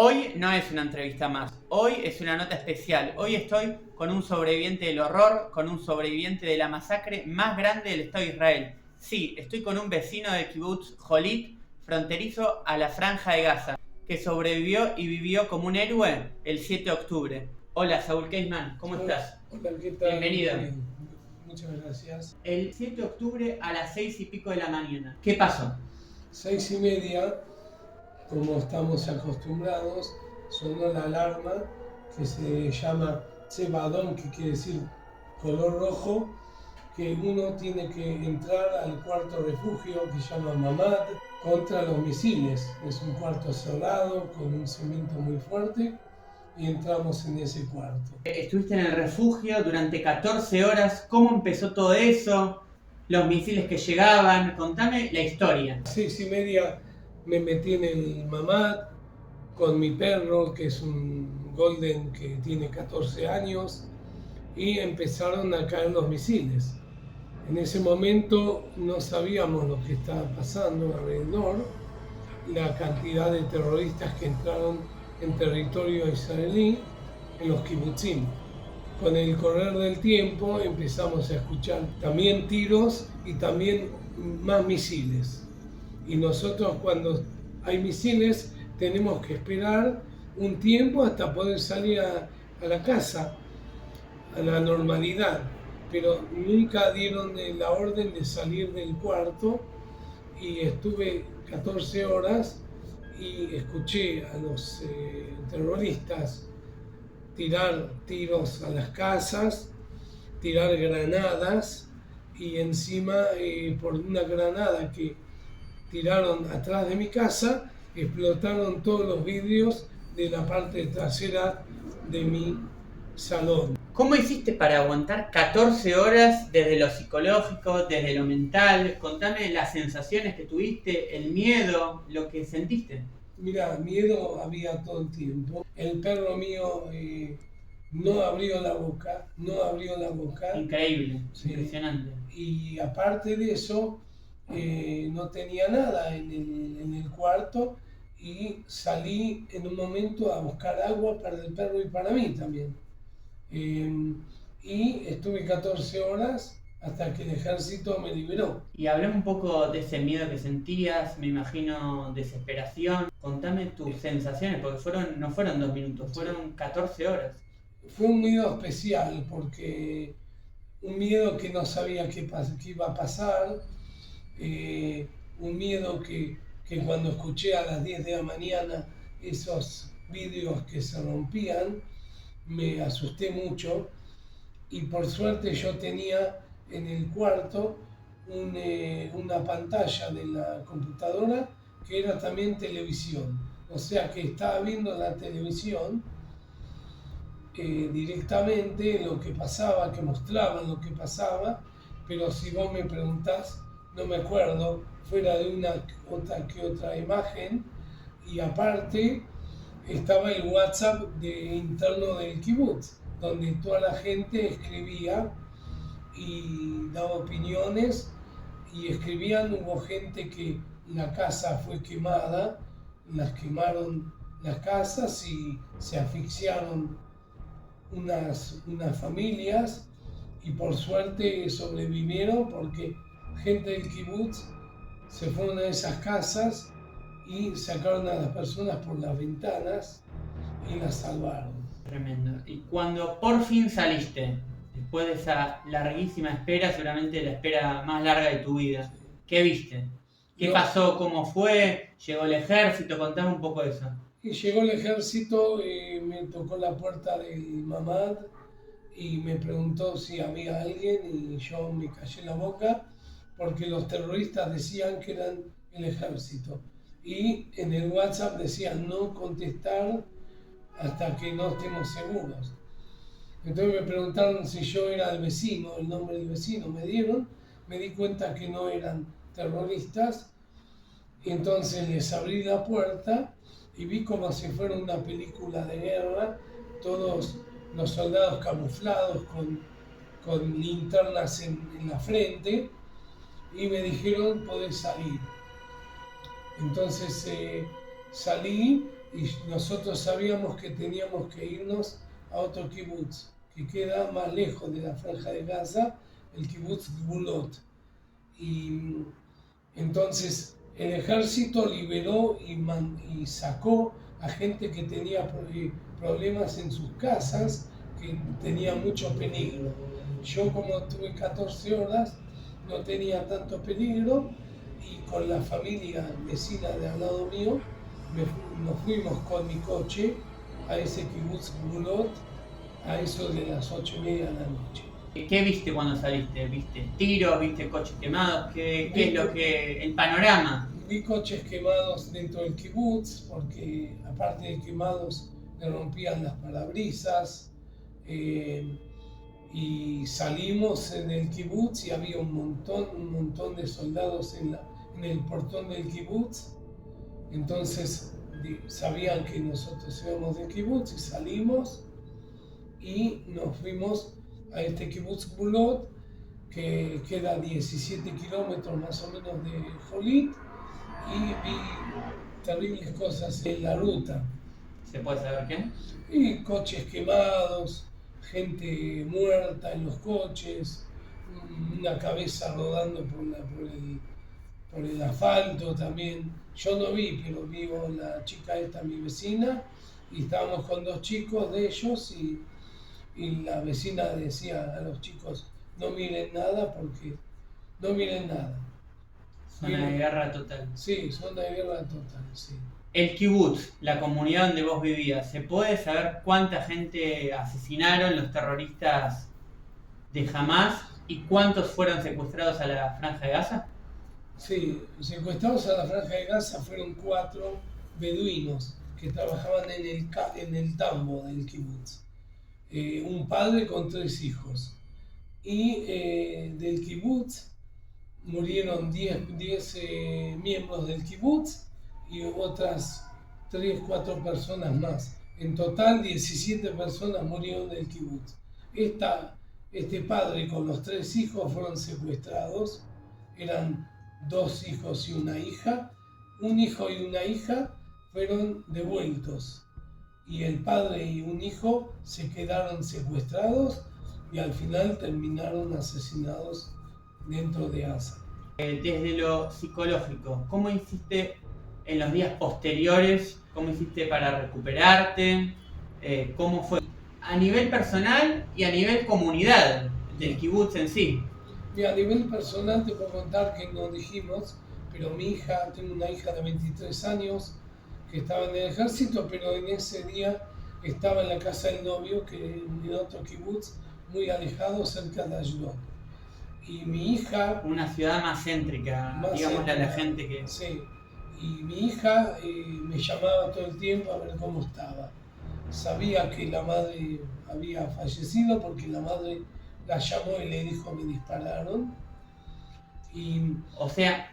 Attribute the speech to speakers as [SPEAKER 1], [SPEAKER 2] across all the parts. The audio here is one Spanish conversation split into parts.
[SPEAKER 1] Hoy no es una entrevista más, hoy es una nota especial. Hoy estoy con un sobreviviente del horror, con un sobreviviente de la masacre más grande del Estado de Israel. Sí, estoy con un vecino del kibutz Jolit, fronterizo a la Franja de Gaza, que sobrevivió y vivió como un héroe el 7 de octubre. Hola, Saúl Keisman, ¿cómo estás?
[SPEAKER 2] Hola, ¿qué tal?
[SPEAKER 1] Bienvenido.
[SPEAKER 2] Bien. Muchas gracias.
[SPEAKER 1] El 7 de octubre a las 6:00 de la mañana. ¿Qué pasó?
[SPEAKER 2] 6:30, como estamos acostumbrados, sonó la alarma que se llama Tsebadón, que quiere decir color rojo, que uno tiene que entrar al cuarto refugio que se llama Mamad contra los misiles. Es un cuarto cerrado con un cemento muy fuerte y entramos en ese cuarto.
[SPEAKER 1] Estuviste en el refugio durante 14 horas. ¿Cómo empezó todo eso? Los misiles que llegaban. Contame la historia.
[SPEAKER 2] 6:30 me metí en el Mamad con mi perro, que es un golden que tiene 14 años, y empezaron a caer los misiles. En ese momento no sabíamos lo que estaba pasando alrededor, la cantidad de terroristas que entraron en territorio israelí, en los kibutzim. Con el correr del tiempo empezamos a escuchar también tiros y también más misiles. Y nosotros cuando hay misiles tenemos que esperar un tiempo hasta poder salir a la casa, a la normalidad. Pero nunca dieron la orden de salir del cuarto y estuve 14 horas y escuché a los terroristas tirar tiros a las casas, tirar granadas y encima por una granada que tiraron atrás de mi casa, explotaron todos los vidrios de la parte trasera de mi salón.
[SPEAKER 1] ¿Cómo hiciste para aguantar 14 horas desde lo psicológico, desde lo mental? Contame las sensaciones que tuviste, el miedo, lo que sentiste.
[SPEAKER 2] Mira, miedo había todo el tiempo. El perro mío no abrió la boca.
[SPEAKER 1] Increíble,
[SPEAKER 2] Sí.
[SPEAKER 1] impresionante.
[SPEAKER 2] Y aparte de eso, no tenía nada en el cuarto y salí en un momento a buscar agua para el perro y para mí también. Y estuve 14 horas hasta que el ejército me liberó.
[SPEAKER 1] Y hablame un poco de ese miedo que sentías, me imagino desesperación. Contame tus sensaciones, porque no fueron 2 minutos, fueron 14 horas.
[SPEAKER 2] Fue un miedo especial porque un miedo que no sabía qué iba a pasar, un miedo que cuando escuché a las 10 de la mañana esos vídeos que se rompían, me asusté mucho y por suerte yo tenía en el cuarto una pantalla de la computadora que era también televisión, o sea que estaba viendo la televisión directamente lo que pasaba, que mostraban lo que pasaba, pero si vos me preguntás, no me acuerdo, fuera de una otra imagen, y aparte estaba el WhatsApp interno del kibutz, donde toda la gente escribía y daba opiniones, y escribían, hubo gente que la casa fue quemada, las quemaron las casas y se asfixiaron unas familias y por suerte sobrevivieron porque gente del kibutz se fueron a esas casas y sacaron a las personas por las ventanas y las salvaron.
[SPEAKER 1] Tremendo. Y cuando por fin saliste, después de esa larguísima espera, seguramente la espera más larga de tu vida, ¿qué viste? ¿Qué pasó? ¿Cómo fue? ¿Llegó el ejército? Contame un poco de eso.
[SPEAKER 2] Y llegó el ejército, me tocó la puerta del Mamad y me preguntó si había alguien y yo me callé la boca porque los terroristas decían que eran el ejército. Y en el WhatsApp decían no contestar hasta que no estemos seguros. Entonces me preguntaron si yo era el vecino, el nombre del vecino me dieron, me di cuenta que no eran terroristas, y entonces les abrí la puerta y vi como si fuera una película de guerra, todos los soldados camuflados con linternas en la frente, y me dijeron podés salir. Entonces salí y nosotros sabíamos que teníamos que irnos a otro kibutz que queda más lejos de la franja de Gaza, el kibutz Gvulot. Y entonces el ejército liberó y sacó a gente que tenía problemas en sus casas, que tenía mucho peligro. Yo, como tuve 14 horas, no tenía tanto peligro, y con la familia vecina de al lado mío nos fuimos con mi coche a ese kibutz Gvulot a eso de las 8:30 de la noche.
[SPEAKER 1] ¿Qué viste cuando saliste? ¿Viste tiros? ¿Viste coches quemados? ¿Qué es lo que el panorama?
[SPEAKER 2] Vi coches quemados dentro del kibutz, porque aparte de quemados le rompían las parabrisas, y salimos en el kibutz y había un montón de soldados en el portón del kibutz. Entonces sabían que nosotros íbamos del kibutz y salimos y nos fuimos a este kibutz Gvulot, que queda a 17 kilómetros más o menos de Jolit, y vi terribles cosas en la ruta.
[SPEAKER 1] ¿Se puede saber qué?
[SPEAKER 2] Y coches quemados, gente muerta en los coches, una cabeza rodando por el asfalto también. Yo no vi, pero vi la chica esta, mi vecina, y estábamos con dos chicos de ellos, y la vecina decía a los chicos, no miren nada, porque no miren nada.
[SPEAKER 1] Zona de guerra total.
[SPEAKER 2] Sí, zona de guerra total, sí.
[SPEAKER 1] El kibutz, la comunidad donde vos vivías, ¿se puede saber cuánta gente asesinaron los terroristas de Hamás y cuántos fueron secuestrados a la Franja de Gaza?
[SPEAKER 2] Sí, secuestrados a la Franja de Gaza fueron 4 beduinos que trabajaban en el tambo del kibutz. Un padre con 3 hijos. Y del kibutz murieron 10 miembros del kibutz y otras 3-4 personas más. En total 17 personas murieron del kibutz. Este padre con los 3 hijos fueron secuestrados. Eran 2 hijos y una hija. Un hijo y una hija fueron devueltos. Y el padre y un hijo se quedaron secuestrados y al final terminaron asesinados dentro de Gaza.
[SPEAKER 1] Desde lo psicológico, ¿cómo hiciste en los días posteriores? ¿Cómo hiciste para recuperarte? ¿Cómo fue a nivel personal y a nivel comunidad del kibutz en sí?
[SPEAKER 2] Y a nivel personal te puedo contar que no dijimos, pero tengo una hija de 23 años que estaba en el ejército, pero en ese día estaba en la casa del novio, que en otro kibutz muy alejado, cerca de Ashdod. Y mi hija...
[SPEAKER 1] Una ciudad más céntrica, digámosle a la gente que...
[SPEAKER 2] Sí, y mi hija me llamaba todo el tiempo a ver cómo estaba. Sabía que la madre había fallecido porque la madre la llamó y le dijo me dispararon.
[SPEAKER 1] O sea,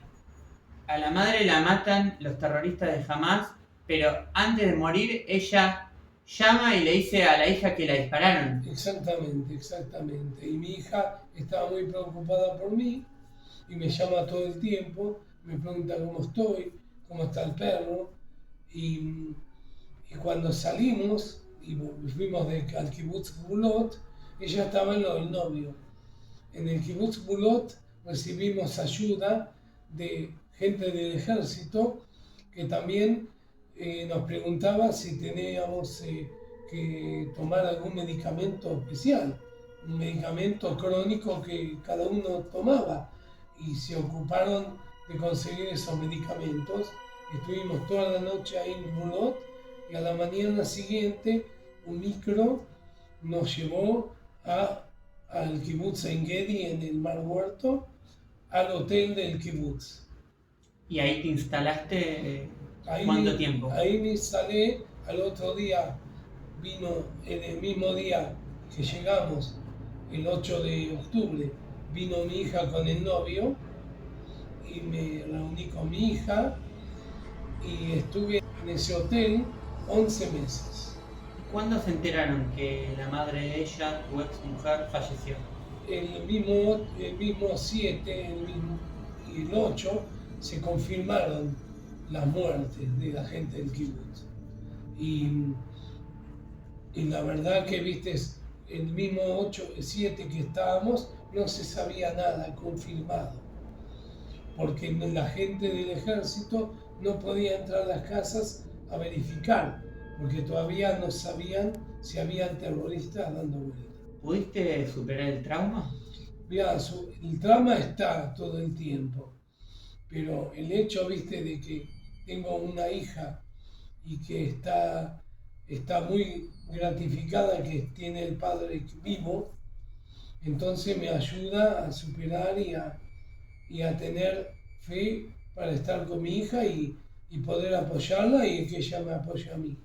[SPEAKER 1] a la madre la matan los terroristas de Hamás, pero antes de morir ella llama y le dice a la hija que la dispararon.
[SPEAKER 2] Exactamente. Y mi hija estaba muy preocupada por mí y me llama todo el tiempo, me pregunta cómo estoy, cómo está el perro. Y cuando salimos y fuimos al kibutz Gvulot, ella estaba en lo del novio. En el kibutz Gvulot recibimos ayuda de gente del ejército que también nos preguntaba si teníamos que tomar algún medicamento especial, un medicamento crónico que cada uno tomaba, y se ocuparon de conseguir esos medicamentos. Estuvimos toda la noche ahí en Gvulot y a la mañana siguiente un micro nos llevó al kibutz En Gedi, en el Mar Muerto, al hotel del kibutz.
[SPEAKER 1] ¿Y ahí te instalaste cuánto tiempo?
[SPEAKER 2] Ahí me instalé. Al otro día vino, en el mismo día que llegamos, el 8 de octubre, vino mi hija con el novio y me reuní con mi hija y estuve en ese hotel 11 meses.
[SPEAKER 1] ¿Cuándo se enteraron que la madre de ella, tu ex mujer, falleció?
[SPEAKER 2] El mismo 7 y el 8 se confirmaron las muertes de la gente del kibutz. Y, y la verdad que, viste, el mismo 7 que estábamos, no se sabía nada confirmado, porque la gente del ejército no podía entrar a las casas a verificar, porque todavía no sabían si habían terroristas dando vueltas.
[SPEAKER 1] ¿Pudiste superar el trauma?
[SPEAKER 2] Mira, el trauma está todo el tiempo, pero el hecho, viste, de que tengo una hija y que está muy gratificada que tiene el padre vivo, entonces me ayuda a superar y a tener fe para estar con mi hija y poder apoyarla y que ella me apoye a mí.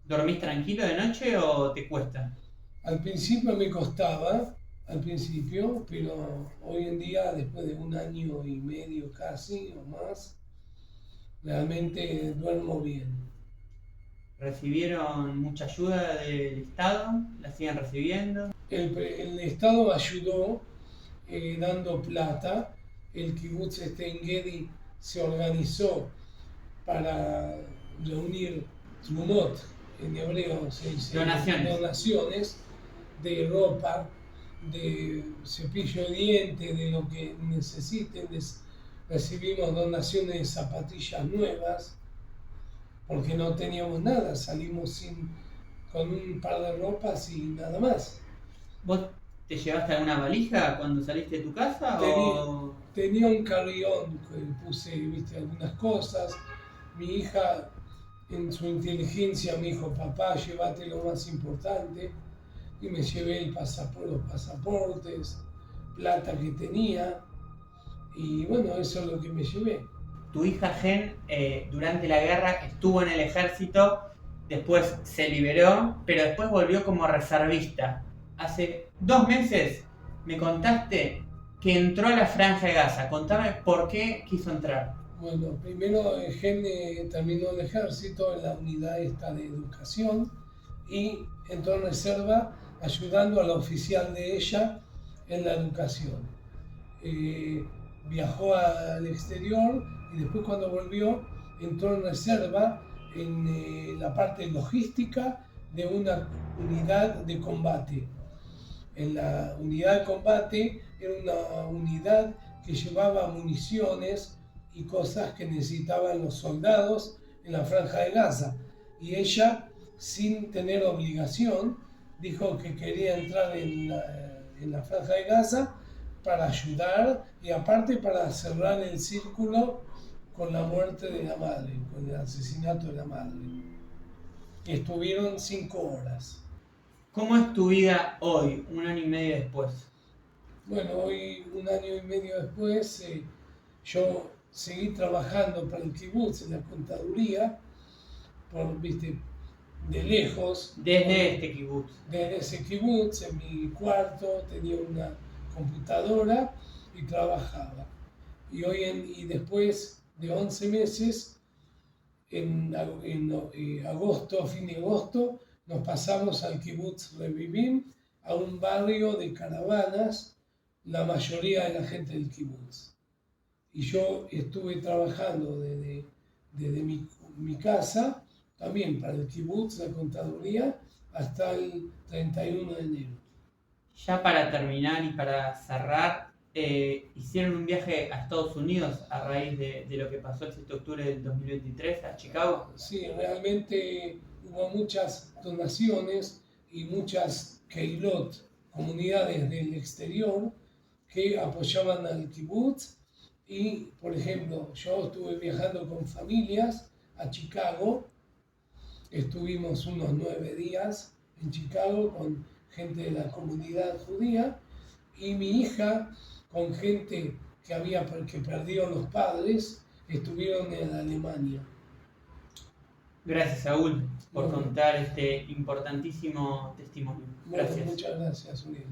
[SPEAKER 1] ¿Dormís tranquilo de noche o te cuesta?
[SPEAKER 2] Al principio me costaba, pero hoy en día, después de 1 año y medio casi o más, realmente duermo bien.
[SPEAKER 1] ¿Recibieron mucha ayuda del Estado? ¿La siguen recibiendo?
[SPEAKER 2] El Estado ayudó dando plata. El kibutz En Gedi se organizó para reunir trumot, en hebreo se dice donaciones de ropa, de cepillo de dientes, de lo que necesiten. Recibimos donaciones de zapatillas nuevas, porque no teníamos nada, salimos con un par de ropas y nada más.
[SPEAKER 1] ¿Vos te llevaste alguna valija cuando saliste de tu casa?
[SPEAKER 2] Tenía un carrión que puse, viste, algunas cosas. Mi hija, en su inteligencia, me dijo: papá, llévate lo más importante. Y me llevé los pasaportes, plata que tenía. Y bueno, eso es lo que me llevé.
[SPEAKER 1] Tu hija Gen, durante la guerra estuvo en el ejército, después se liberó, pero después volvió como reservista. Hace 2 meses me contaste que entró a la Franja de Gaza. Contame por qué quiso entrar.
[SPEAKER 2] Bueno, primero Gen terminó el ejército en la unidad esta de educación y entró en reserva ayudando a la oficial de ella en la educación. Viajó al exterior y después, cuando volvió, entró en reserva en la parte logística de una unidad de combate. En la unidad de combate era una unidad que llevaba municiones y cosas que necesitaban los soldados en la Franja de Gaza. Y ella, sin tener obligación, dijo que quería entrar en la Franja de Gaza para ayudar y aparte para cerrar el círculo con la muerte de la madre, con el asesinato de la madre. Estuvieron 5 horas.
[SPEAKER 1] ¿Cómo es tu vida hoy, 1 año y medio después?
[SPEAKER 2] Bueno, hoy, 1 año y medio después, yo seguí trabajando para el kibutz en la contaduría, viste, de lejos.
[SPEAKER 1] Desde este kibutz.
[SPEAKER 2] Desde ese kibutz, en mi cuarto, tenía una computadora y trabajaba. Y después de 11 meses, en agosto, a fin de agosto, nos pasamos al kibutz Revivim, a un barrio de caravanas, la mayoría de la gente del kibutz. Y yo estuve trabajando desde mi casa, también para el kibutz, la contaduría, hasta el 31 de enero.
[SPEAKER 1] Ya para terminar y para cerrar, hicieron un viaje a Estados Unidos a raíz de lo que pasó el 7 de octubre del 2023 a Chicago.
[SPEAKER 2] Sí, realmente hubo muchas donaciones y muchas keilot, comunidades del exterior, que apoyaban al kibutz. Y, por ejemplo, yo estuve viajando con familias a Chicago. Estuvimos unos 9 días en Chicago con gente de la comunidad judía, y mi hija, con gente que perdió los padres, estuvieron en Alemania.
[SPEAKER 1] Gracias, Saúl, por contar este importantísimo testimonio.
[SPEAKER 2] Bueno,
[SPEAKER 1] Gracias.
[SPEAKER 2] muchas gracias, Uriel.